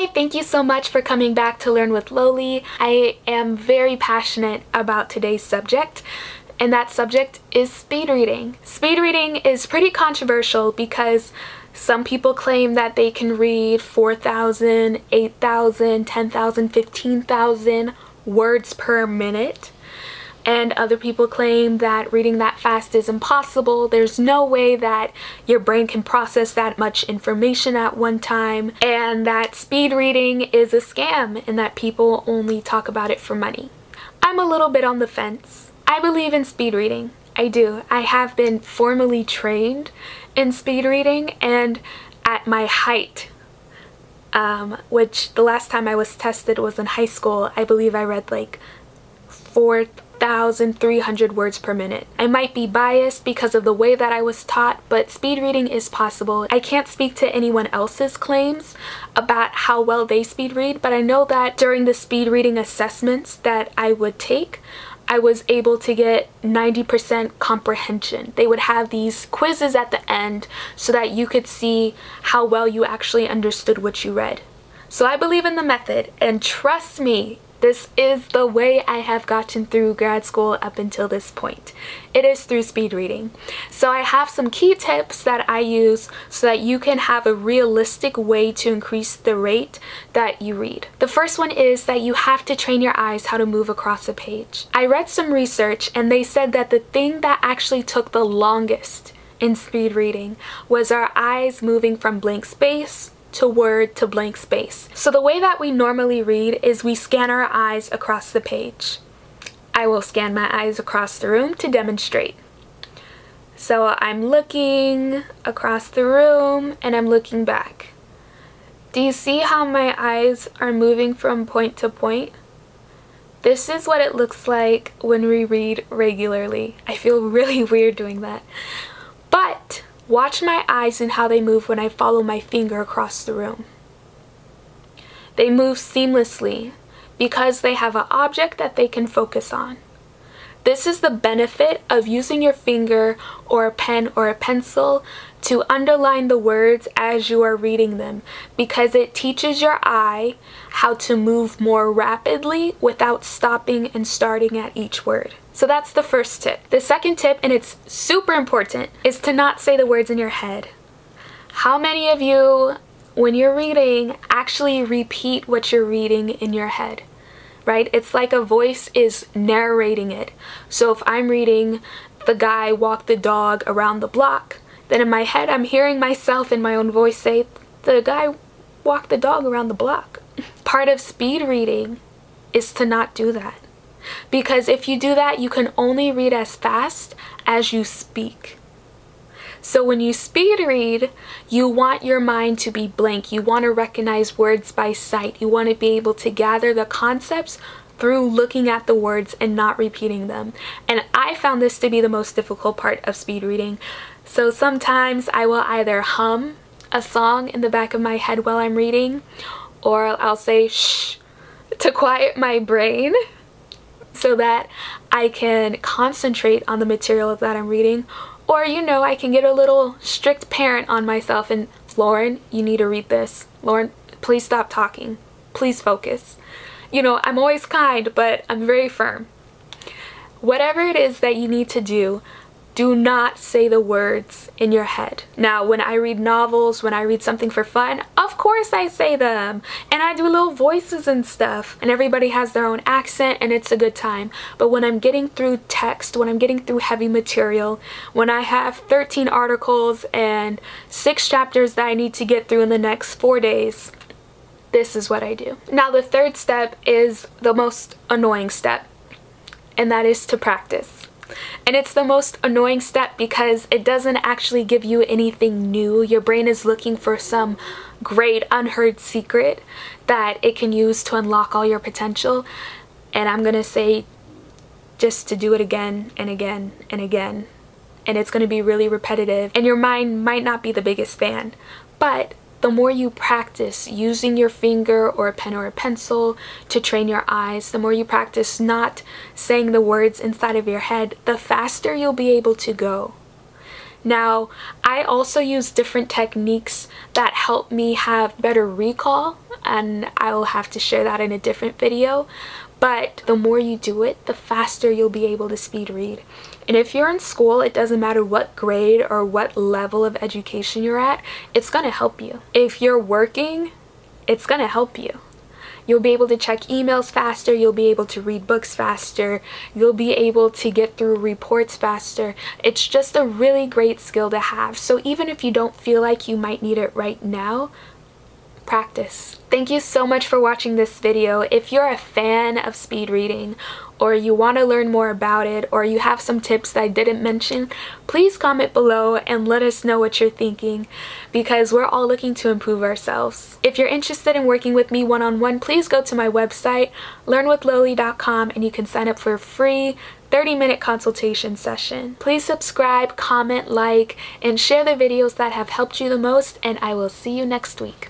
Hi, thank you so much for coming back to Learn with Loli. I am very passionate about today's subject, and that subject is speed reading. Speed reading is pretty controversial because some people claim that they can read 4,000, 8,000, 10,000, 15,000 words per minute. And other people claim that reading that fast is impossible. There's no way that your brain can process that much information at one time, and that speed reading is a scam and that people only talk about it for money. I'm a little bit on the fence. I believe in speed reading. I do. I have been formally trained in speed reading, and at my height, which the last time I was tested was in high school, I believe I read like 4,300 words per minute. I might be biased because of the way that I was taught, but speed reading is possible. I can't speak to anyone else's claims about how well they speed read, but I know that during the speed reading assessments that I would take, I was able to get 90% comprehension. They would have these quizzes at the end so that you could see how well you actually understood what you read. So I believe in the method, and trust me, this is the way I have gotten through grad school up until this point. It is through speed reading. So I have some key tips that I use so that you can have a realistic way to increase the rate that you read. The first one is that you have to train your eyes how to move across a page. I read some research and they said that the thing that actually took the longest in speed reading was our eyes moving from blank space to word to blank space. So the way that we normally read is we scan our eyes across the page. I will scan my eyes across the room to demonstrate. So I'm looking across the room and I'm looking back. Do you see how my eyes are moving from point to point? This is what it looks like when we read regularly. I feel really weird doing that. But watch my eyes and how they move when I follow my finger across the room. They move seamlessly because they have an object that they can focus on. This is the benefit of using your finger or a pen or a pencil to underline the words as you are reading them, because it teaches your eye how to move more rapidly without stopping and starting at each word. So that's the first tip. The second tip, and it's super important, is to not say the words in your head. How many of you, when you're reading, actually repeat what you're reading in your head? Right? It's like a voice is narrating it. So if I'm reading "The guy walked the dog around the block," then in my head I'm hearing myself in my own voice say, "The guy walked the dog around the block." Part of speed reading is to not do that. Because if you do that, you can only read as fast as you speak. So when you speed read, you want your mind to be blank. You want to recognize words by sight. You want to be able to gather the concepts through looking at the words and not repeating them. And I found this to be the most difficult part of speed reading. So sometimes I will either hum a song in the back of my head while I'm reading, or I'll say shh to quiet my brain so that I can concentrate on the material that I'm reading. Or, I can get a little strict parent on myself and, "Lauren, you need to read this. Lauren, please stop talking. Please focus." I'm always kind, but I'm very firm. Whatever it is that you need to do, do not say the words in your head. Now, when I read novels, when I read something for fun, of course I say them. And I do little voices and stuff. And everybody has their own accent and it's a good time. But when I'm getting through text, when I'm getting through heavy material, when I have 13 articles and 6 chapters that I need to get through in the next 4 days, this is what I do. Now, the third step is the most annoying step, and that is to practice. And it's the most annoying step because it doesn't actually give you anything new. Your brain is looking for some great unheard secret that it can use to unlock all your potential. And I'm gonna say just to do it again and again and again. And it's gonna be really repetitive. And your mind might not be the biggest fan. But the more you practice using your finger or a pen or a pencil to train your eyes, the more you practice not saying the words inside of your head, the faster you'll be able to go. Now, I also use different techniques that help me have better recall, and I'll have to share that in a different video. But the more you do it, the faster you'll be able to speed read. And if you're in school, it doesn't matter what grade or what level of education you're at, it's gonna help you. If you're working, it's gonna help you. You'll be able to check emails faster, you'll be able to read books faster, you'll be able to get through reports faster. It's just a really great skill to have. So even if you don't feel like you might need it right now, practice. Thank you so much for watching this video. If you're a fan of speed reading, or you want to learn more about it, or you have some tips that I didn't mention, please comment below and let us know what you're thinking, because we're all looking to improve ourselves. If you're interested in working with me one-on-one, please go to my website, learnwithlily.com, and you can sign up for a free 30-minute consultation session. Please subscribe, comment, like, and share the videos that have helped you the most, and I will see you next week.